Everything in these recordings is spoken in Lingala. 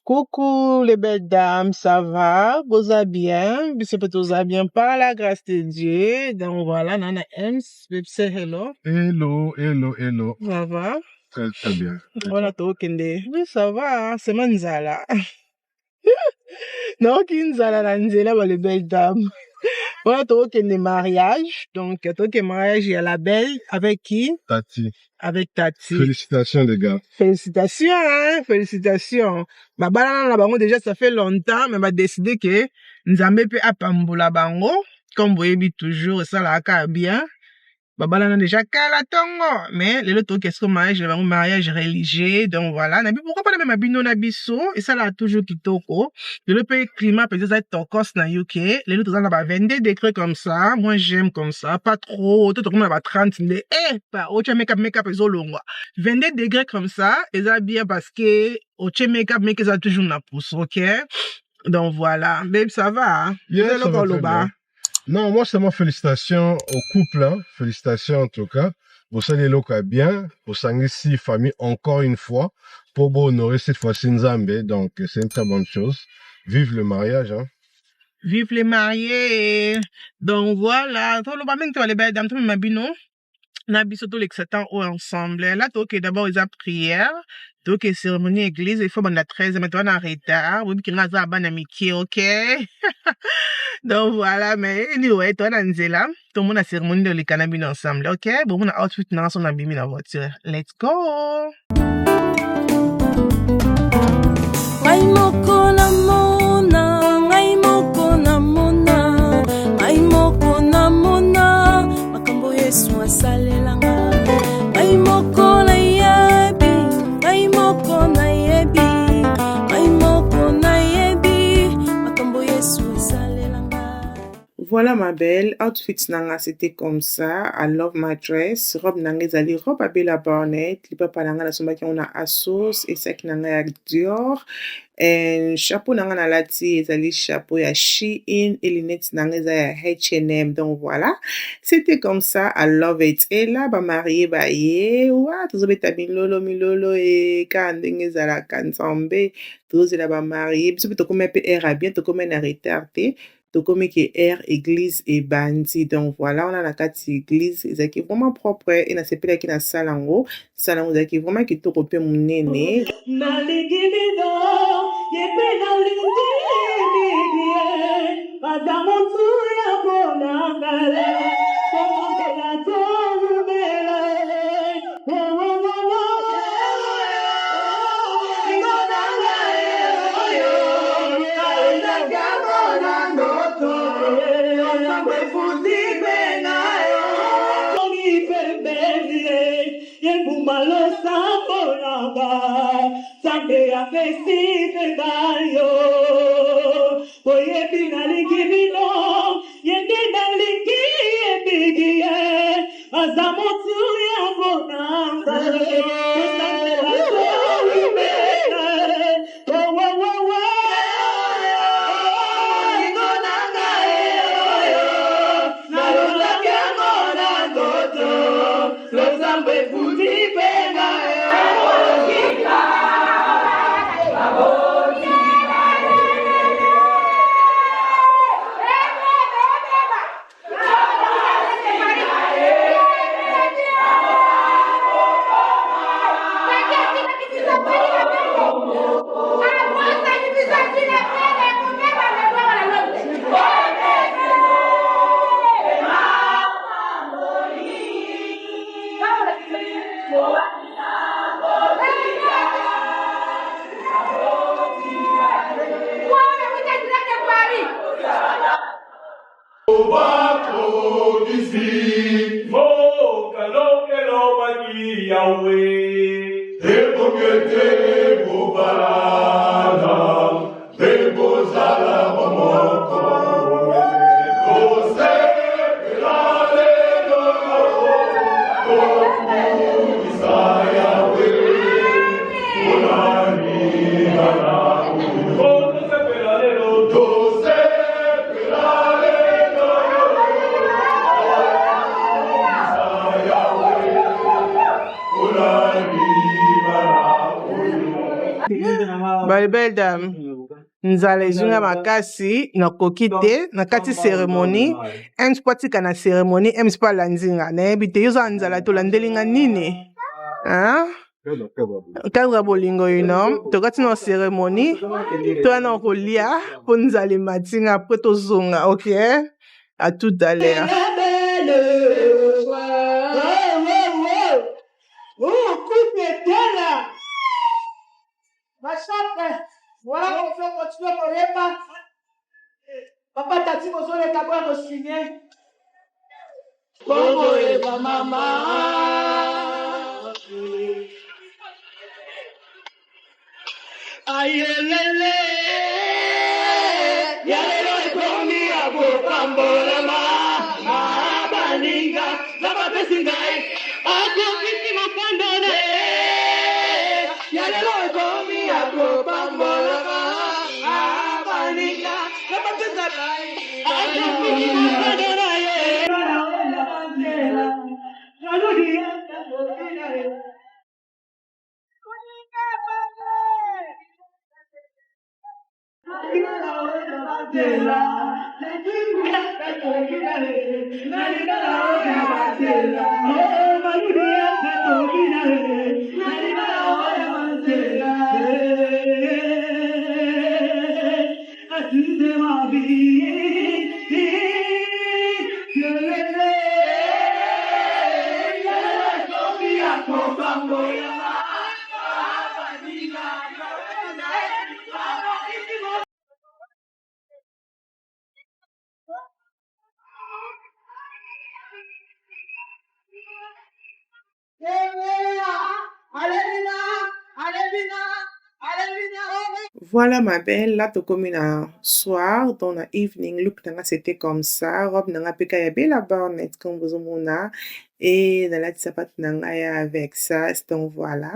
Coucou les belles dames, ça va? Vous allez bien? Vous allez bien par la grâce de Dieu. Donc voilà, Nana Ems, say hello. Hello, hello, hello. Ça va? Très, très bien. Voilà, Tokende. Oui, ça va, c'est Manzala. Non, Kinzala, Nanzela, les belles dames. Voilà, Tokende mariage. Donc, Tokende mariage, il y a la belle. Avec qui? Tati. Avec Tati. Félicitations, les gars. Félicitations, hein, félicitations. Ma balana la bango, déjà, ça fait longtemps, mais m'a décidé que Nzambe peut apambola bango, comme vous voyez toujours, ça là, bien. Ma balana déjà kala tongo, mais le loto qu'est-ce que mariage religieux, donc voilà. Nabi, pourquoi pas la même abino na biso, et ça là, toujours kitoko. Le pays climat, peut-être, ça tokos na UK. Les autres, ça va 22 degrés comme ça. Moi, j'aime comme ça. Pas trop. Tout comme on va 30 degrés. Pas. Ocha make-up, ils ont long. 22 degrés comme ça. Et ça bien parce que, ocha make-up, ça toujours na pousse, ok? Donc voilà. Babe, ça va, hein? Yes, ça va très bien. Non, moi, seulement félicitations au couple, hein. Félicitations en tout cas. Vous savez, le bien. Vous savez, si famille, encore une fois, pour honorer cette fois-ci Nzambe. Donc, c'est une très bonne chose. Vive le mariage, hein. Vive les mariés. Donc voilà. Tout le monde, les belles dames, tout le monde, na biso tous les 7 ans ensemble. Là, donc, d'abord, ils ont prière. Donc, cérémonie église, il faut la 13, mais toi, on est en retard. Oui, puis, on a un amitié, ok? Donc, voilà, mais, anyway, toi, on est là. Tout le monde a cérémonie de l'écanabine ensemble, ok? Bon, on a outfit, on a bimi la voiture. Let's go! Voilà ma belle, outfit nanga c'était comme ça, I love my dress, robe nanga zali robe abela barnett, lipa palanga la somba ki on a Asos, et ça qui nanga ya Dior, et chapeau nanga na lati zali chapeau ya Shein, et lunettes nanga za ya H&M, donc voilà, c'était comme ça, I love it, et là ba marié ba ye, wa tozo beta milolo et kandenge zala kanzambe, tozo la ba marié, biso to comme pe era bien, to comme na retardé. Donc, comme qui air, église et bandi. Donc, voilà, on a la carte église. C'est qui est vraiment propre. Et na sepela qui na salango. Salango, c'est qui est vraiment qui te repère mon néné. Belle dame, nzala ezunga makasi nakoki te na kati cérémonie ems po atika na cérémonie ems po alandi nga nayebi te yo oza nzala tolandeli nga nini cadre ya bolingo ino tokati na cérémonie toya na kolia mpo nzala emati nga mpo tozonga. Ok, à tout à l'heure. Voilà, on fait continuer mon repas. Papa t'a dit qu'on est d'abord au signer. Bongo et maman. Aïe, lélé. Yalelo et promis à vos pambolama. Mahabaninga. La pape singaï. Encore vite, mon fondonné. Yalelo et promis à vos pambolama. Mahabaninga. La pape singaï. Encore vite, mon fondonné. Voilà ma belle, là tu comme un soir, dans la evening look c'était comme ça, robe nanga peka ya bella barnette comme vous mona et dans la sapat nanga ya avec ça, donc voilà.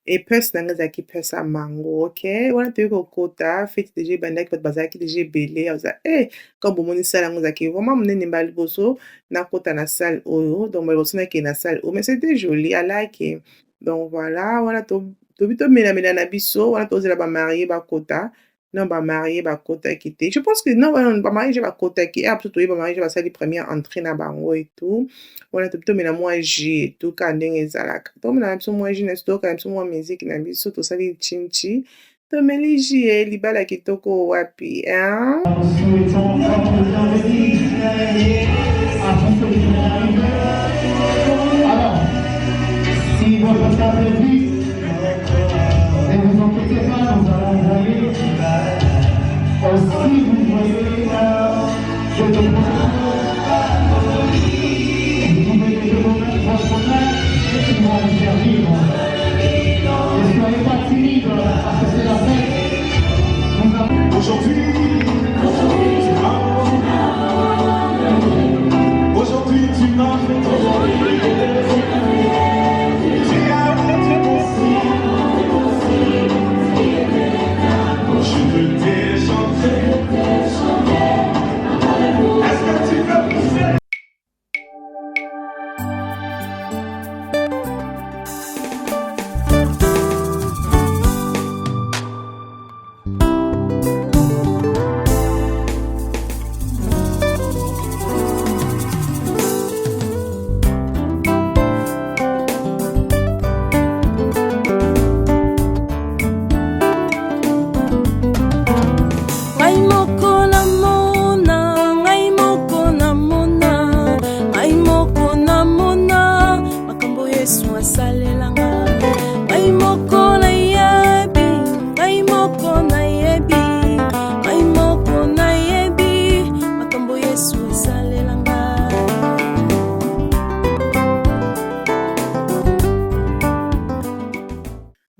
Et purse nanga zaki purse à mango, ok? Voilà tu ko kota, fait déjà bandak pot bazaki déjà belé, oza comme vous moni sala nanga zaki vraiment mnene mbali boso na kota na salle oyo, donc mbali boso na ki na salle oyo, mais c'était joli, I like it. Donc voilà tobito mela na biso wana tozela ba marié ba kota non ba marié ba kota kité. Je pense que non ba marié ba kota ki après tout ba marié ba sali première entrée na bango et tout. Wana tobito mela moi J et tout ka ndenge ezalaka. To mela biso moi J na sto ka biso moi musique na biso to sali chimchi. To meli J libala kitoko wapi hein? Si votre table est vide, ne vous inquiétez pas, nous allons envoyer. Aussi, vous voyez là, je te prends. Vous pouvez développer votre main et qui vont vous servir. Ne soyez pas timide, parce que c'est la fête. Aujourd'hui, tu m'as fait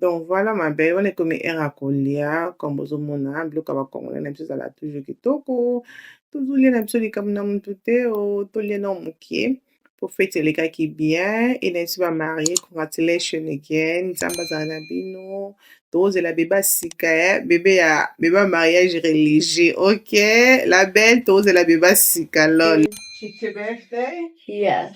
Donc voilà ma belle, on est comme air à kolia, comme aux homona, bloc à congolais, même si ça l'a toujours kitoko. Toujours les mêmes choses comme dans mon touté, tout les noms moukier. Pour fêter les gars qui bien, et n'est pas marié, congratulations again, Zamba Zanabino. Dose et la bébé sika, bébé mariage religieux, ok? La belle, Dose et la bébé sika, lol. It's your birthday? Yes.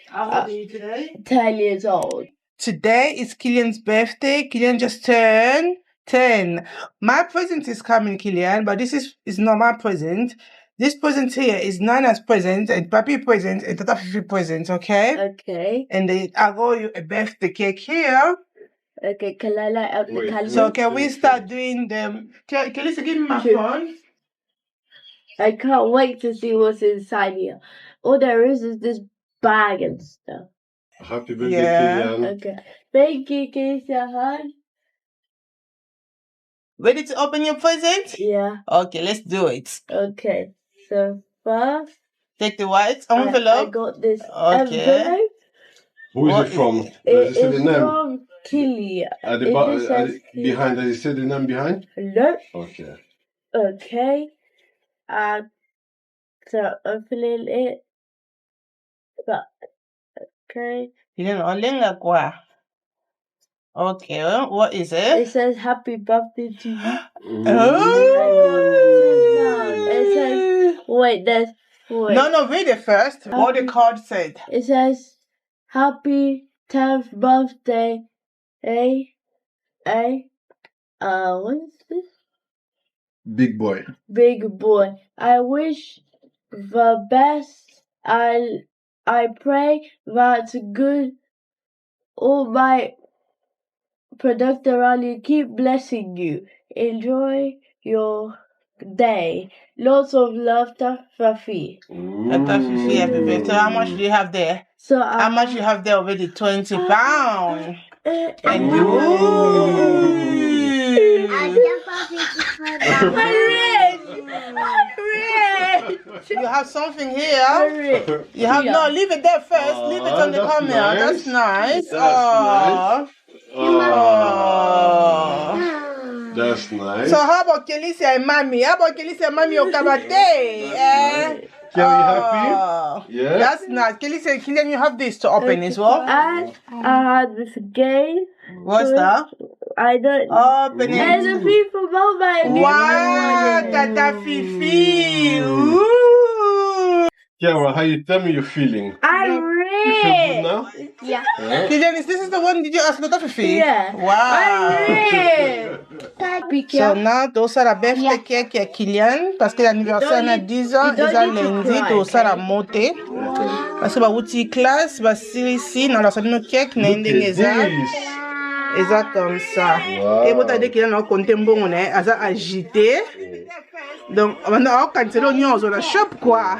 How old are you today? 10 years old. Today is Killian's birthday. Killian just turned 10. My present is coming, Killian, but this is not my present. This present here is Nana's present and Papi present and Tata Fifi present, okay? Okay. And then I got you a birthday cake here. Okay, can I light up the Wait. candle? So can we start doing the... Can you give me my Sure. phone? I can't wait to see what's inside here. All there is this bag and stuff. Happy birthday, Yeah. Kylian. Okay. Thank you, can you say hi? Ready to open your present? Yeah. Okay, let's do it. Okay. So first, Take the white I envelope. got this Okay. envelope. Who is What it from? Does It it say the is name? from Killian. At the It just says behind, does it say the name behind? Hello. Okay. Okay. So opening it. But, okay. Killian, olenga kwa. Okay, what is It it? says happy birthday to you. Oh! It says wait. No, read it first. What the card said. It says happy 10th birthday. What is this? Big boy. Big boy. I wish the best. I pray that good all my product around you keep blessing you. Enjoy your day. Lots of love, Fafi. Tata Fifi, happy birthday. So how much do you have there? So How much you have there already? 20 pounds. And Ooh. You have something here. You have no, leave it there first. Leave it on the That's camera. nice. That's nice. That's Oh. That's nice. So how about Kelisia and Mommy? How about Kelisia and Mommy Okabate? Kelly happy? Yeah. That's nice. Kelisia, Killian, you have this to open as well. And I had this game. What's that? I don't. Open There's a it. people mobile. Wow, Tata Fifi. Ooh. Kiara, how you tell me you're feeling? I'm You feel good rich. now? Yeah. Huh? Killian, this is the one did you ask Tata Fifi? Yeah. Wow. Be So careful. now, tosala birthday cake ya Killian parce que l'anniversaire na 10 ans, you don't eza need to lundi, cry, tosala mote. Parce que bauti classe, basilisi na lasali no cake na ndenge eza. Eza comme ça. Wow. Et bota de Killian na compter mbongo na aza agité. Donc, on a cancellé nyonso na shop quoi.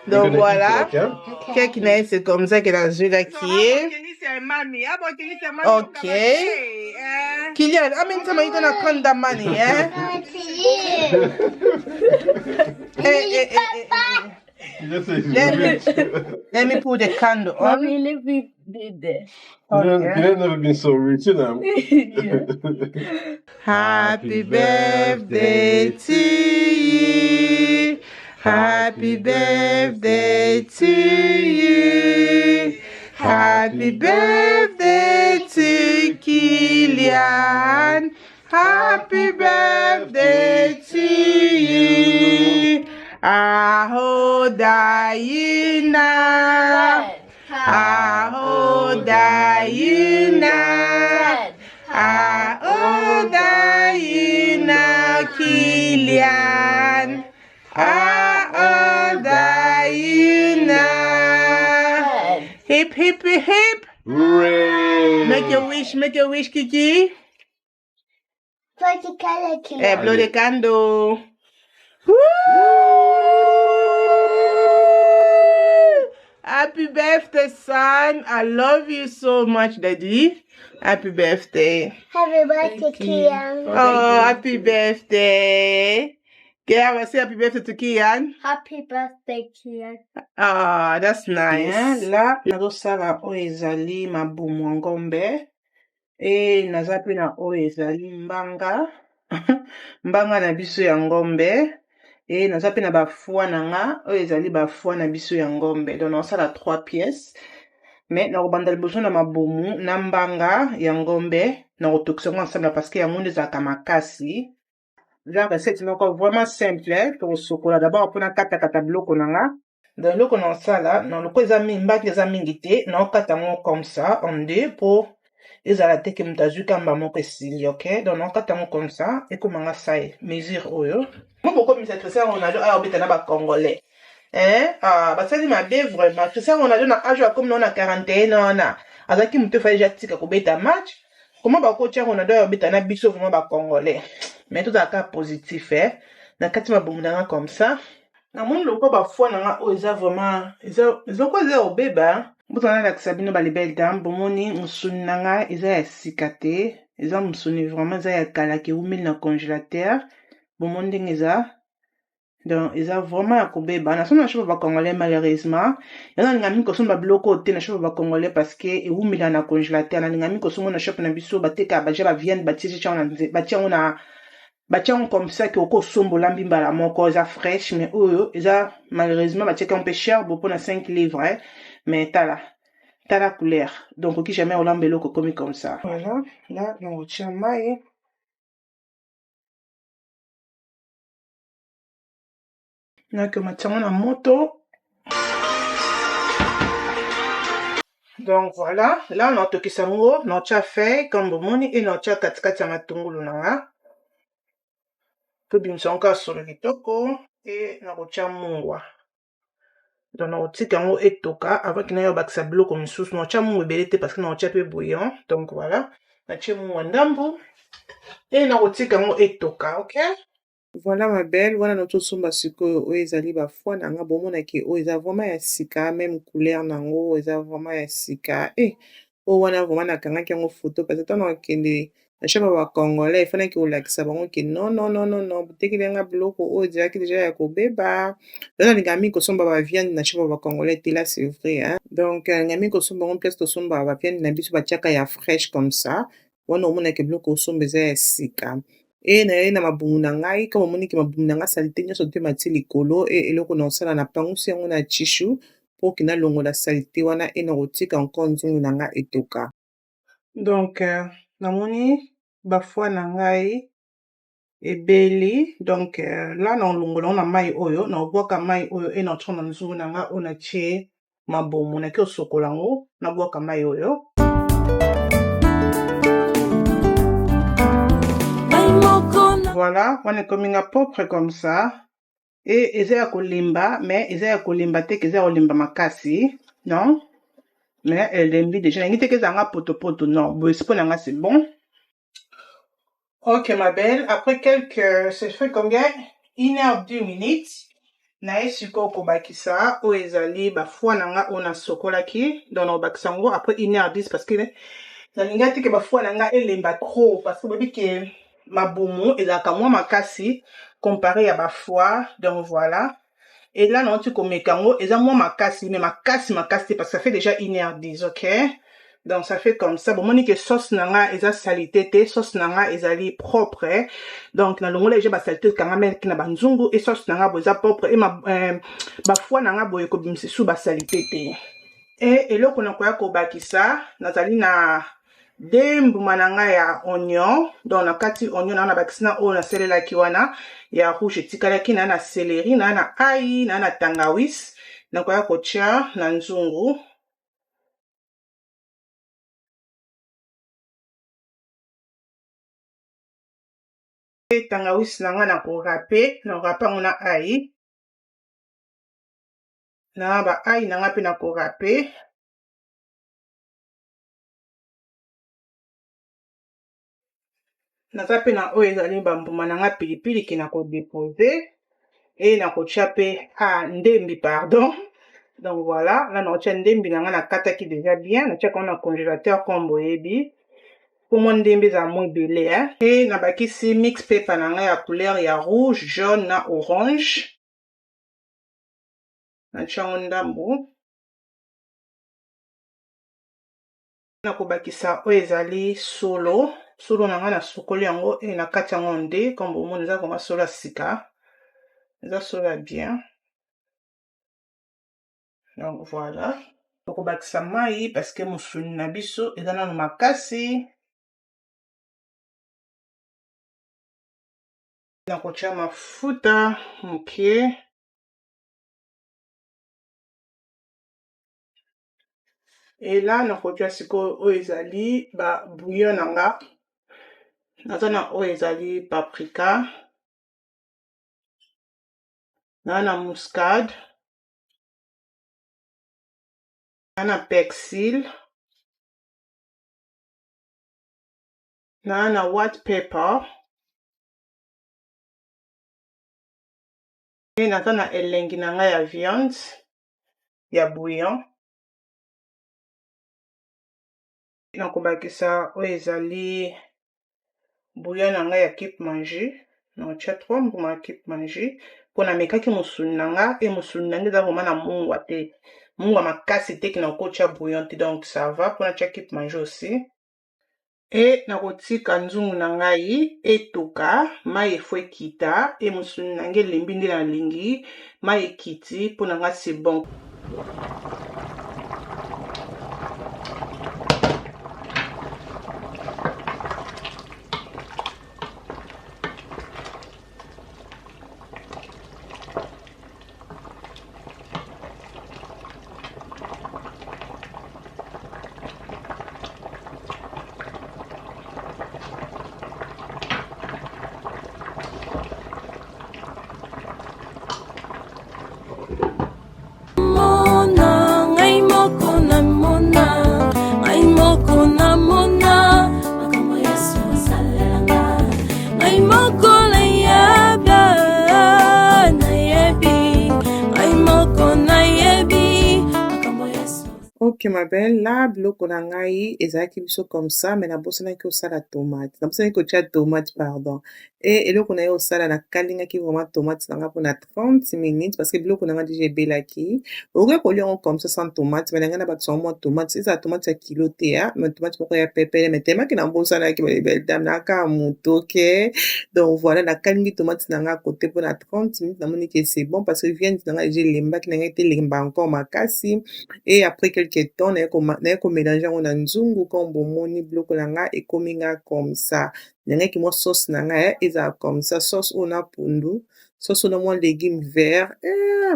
Donc voilà. Cake na c'est comme ça que la zula qui est. Ok. Killian, how many times are you gonna count that money, eh? Let me put the candle on. Mommy, let me do this. You've never been so rich, you know. Happy birthday to you. Happy birthday to you. Happy birthday to Killian. Happy birthday to you. Aho Diana. Aho Diana. Aho Diana Killian. Aho Diana. Hip hip hip. Hooray! Make a wish, Kiki. Blow the candle. Woo! Happy birthday, son. I love you so much, Daddy. Happy birthday. Happy birthday, Kian. Oh, happy birthday. Can I say happy birthday to Kian? Happy birthday, Kian. Ah, that's nice. Là, nazosala oyo ezali mabumu ya ngombe. Et naza pe na oyo ezali mbanga. Mbanga na biso ya ngombe. Et naza pe na ba foie nanga oyo ezali ba foie na biso ya ngombe. Donc naosala 3 pièces. Mais nakobanda liboso na mabomu na mbanga ya ngombe nakotokisa yango ensemble parce que yango nde ezalaka makasi. Eza recette moko vraiment simple tokosokola d'abord mpona katakata biloko nanga. Donc eloko naosala na loko eza mbaki eza mingi te naokata yango comme ça en deux po ezala te ke moto azwi kamba moko esili, ok? Donc naokata yango comme ça ekomanga sai mesure oyo mo bokomisa Cristiano Ronaldo aya obeta na bacongolais. Basali mabe vraiment Cristiano Ronaldo na age akomi na 41 wana azalaki moto efali ja tika kobeta match. Comment bakotia Ronaldo aya obeta na biso vraiment bacongolais? Mais tozalaka positif na kati mabomu nanga comme ça. Namoni loko bafoi nanga oyo eza vraiment ezoko eza obeba bozana lakisa bino balibele dame bomoni musuni nanga eza ya sika te eza musuni vraiment eza ya kala ke eumeli na congélateur bomoni ndenge eza donc eza vraiment ya kobeba naso na shoba bacongolais malheureusement yana linga mingi kosomba biloko te na shoba bacongolais parce que eumela na congélateur na linga mingi kosomba na shop na biso bateka baja ba viande batie yango na batiango comme ça ke okosombola mbimbala moko eza fraîche mais oyo eza malheureusement batiaka un peu cher bo pona 5 livres mais tala couleur donc oki jamais olamba eloko komi comme ça. Voilà, là on retient mai donc matiango na moto. Donc voilà, là on a tokisa yango na otia feuille comme bomoni et na otia katikati ya matungulu nanga tobimisa yango solo kitoko et na kotia mungwa. Donc na otika yango etoka avant kina yo bakisa biloko misusu na otia mungwa ebele te parce que na otia pe bouillon. Donc voilà, na tie mungwa ndambu et na kotika yango etoka, ok? Voilà ma belle, wana na tosomba sikoyo oyo ezali bafoi nanga bomonaki oyo eza vraiment ya sika même couleur nango eza vraiment ya sika oyo wana vraiment nakangaki yango photo parce que ntango nakende na shop ya bacongolais efanaki kolakisa bango ke non botekeli yanga biloko oyo ezalaki deja ya kobeba donc nalinga mingi kosomba baviande na shop ya bacongolais te là c'est vrai donc nalinga mingi kosomba yango place tosomba baviande na biso batiaka ya fraîche comme ça wana omonaki biloko osomba eza ya sika. E na ye na mabumu na ngai kama omoniki mabumu na ngai salite nyonso te matie likolo eloko na osala na pangusi yango na tishu mpo okenda longola salite wana e na kotika encore nzungu na ngai etoka. Donc namoni bafoi na ngai ebeli donc là na olongola ngo na mai oyo na obwaka mai oyo e na otia na nzungu na ngai oyo na tie mabumu naki osokola ngo na bwaka mai oyo. Voilà, on est comme propre comme ça. Et eza ya kolimba, mais eza ya kolimba te ke eza ya kolimba makasi, non? Mais elembi déjà, nengi te ke zanga poto non. Bon, c'est bon. Ok ma belle, après c'est fait combien? 1h10 minutes. Na esiko kobakisa o ezali ba foi nanga ona sokolaki, donc na bakisa ngo après 1h10 parce que na linga te ke ba foi nanga elemba trop parce que bobi ke mabumu ezalaka mwa makasi comparé à bafoi donc voilà et là non tu komeka ngo eza mwa makasi mais makasi parce que ça fait déjà 1h10, ok? Donc ça fait comme ça bomoni que sauce nanga eza salité te sauce nanga ezali propre donc na longola déjà ba salité kanga melki na banzungu et sauce nanga boza propre et bafoi nanga boye ko bimisi sous ba salité te et eloko na koya ko bakisa nazali na dembuma na ngai ya oignon donc na kati oignon na bakisina oyo naselelaki wana ya rouge etikalaki na céleri na ai na tangawis nakoya kotia na nzungu e tangawis na ngai na korape yango na ai na ba ai na ngai mpe na korape naza pe na oyo ezali bambuma na nga pilipili ke na kodepose et na kotia pe ndembi pardon donc voilà là na kotia ndembi na nga na kataki déjà bien na tiaka na congélateur comme boyebi po mwa ndembi ezala mwa ebele et na bakisi mix pepa na nga ya couleur ya rouge jaune na orange na tiango ndambu nakobakisa oyo ezali solo na nga na sukoli yango e na kati yango nde comme omoni eza koma solo ya sika eza solo ya bien. Donc voilà nakobakisa mai parce que musuni na biso eza nano makasi. Nakotia mafuta moke et là nakotia sikoyo oyo ezali ba bouillon nanga naza na oyo ezali paprika na muscade na persil na white pepper et naza na elengi na ngai ya viande ya bouillon. Nakobakisa oyo ezali bouillon na ngai ya kipe manger nakotia 3 mbuma ya kipe manger mpona mekaki musuni na nga e musuni na nga eza vraimen na mungwa te mungwa makasi te kina kotia bouillon te donc ça va mpona tia kipe manger aussi. E nakotika nzungu na ngai etoka mai efo ekita e musuni na nga elembi nde nalingi mai ekiti mpona nga c'est bon. Ok ma belle, là biloko na ngai ezalaki biso comme ça mais nabosanaki osala tomate nabosanaki kotia tomate pardon et eloko na ye osala nakalingaki vraiment tomate na nga mpona 30 minutes parce que biloko na nga déjà ebelaki okoki kolia yango comme ça sans tomate mais na ngai na bakisaka mwa tomate ezala tomate ya kilo te ya mais tomate moko ya pepele mais temaki nabosanaki belle dame nakaka moto ok donc voilà nakalingi tomate na nga kote mpona 30 minutes namoniki c'est bon parce que viande na nga déjà elembaki na ngai te elemba encore makasi et après quelques temps naye komélange yango na nzungu comme bomoni biloko na nga ekomi nga comme ça nangaki mwa sauce na nga ezala comme ça sauce oyo na pundu sauce oyo na mwa légume vert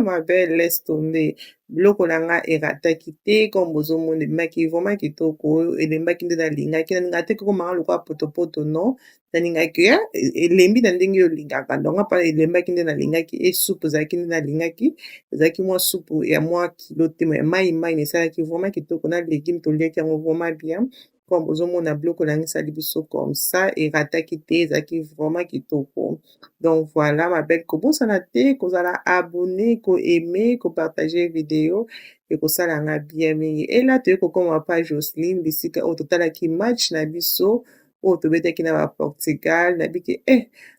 ma belle laisse tomber biloko na nga erataki te comme bozomona ebimaki vraiment kitoko elembaki nde nalingaki te kokomanga lokola potopoto non nalingaki elembi na ndenge olingaka donc apa elembaki nde nalingaki e soupe ezalaki nde nalingaki ezalaki mwa soupe ya mwa kilo te mai esalaki vraiment kitoko na légume toliaki yango vraiment bien comme bozomona biloko na nga esali biso comme ça erataki te ezalaki vraiment kitoko. Donc voilà ma belle kobosana te kozala abonné koaime kopartage video ekosala nga bien mingi ela toye kokoma pa Jocelyne bisika oyo totalaki match na biso oyo tobetaki na Portugal nabiki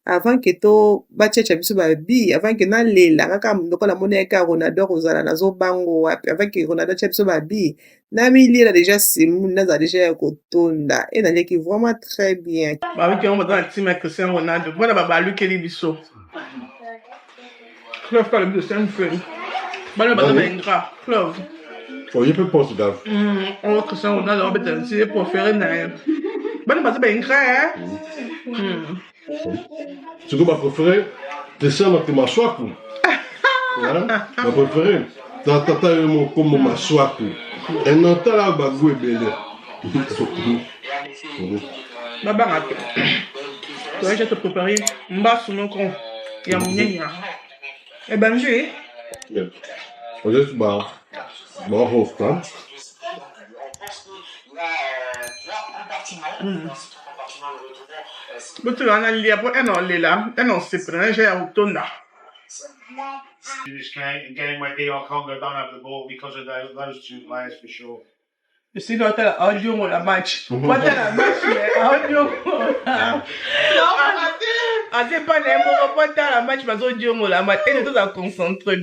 avant ke to bachecha biso babi avant ke nalela kaka lokola monaki ya Ronaldo kozala nazobango wapi avant ke Ronaldo atia biso babi namiliela déjà simuni naza déjà ya kotonda naliaki vraiment très bien babiki yango baza na ntima ya Cristiano Ronaldo mpona babalukeli biso Fleuve kala biso c'est un feu bana baza na ingrat Fleuve oye mpe Portugal oyo Cristiano Ronaldo abeta ntie préféré na ye bana baza baingrat surtout bapréféré tesama te maswaku bapréféré tata yo mokombo maswaku enotala bagu ebele babanga te toyeja te préparé mbasu moko ya munyenya ebange oyesu bahosta botula na lia po enolela enosepela neja ya kotonda This game where DR Congo don't have the ball because of those two players for sure. You see, got that audio on the match. What that match? Audio. I say pas les mots, pas that match, mais audio on la match. Et tout ça concentré.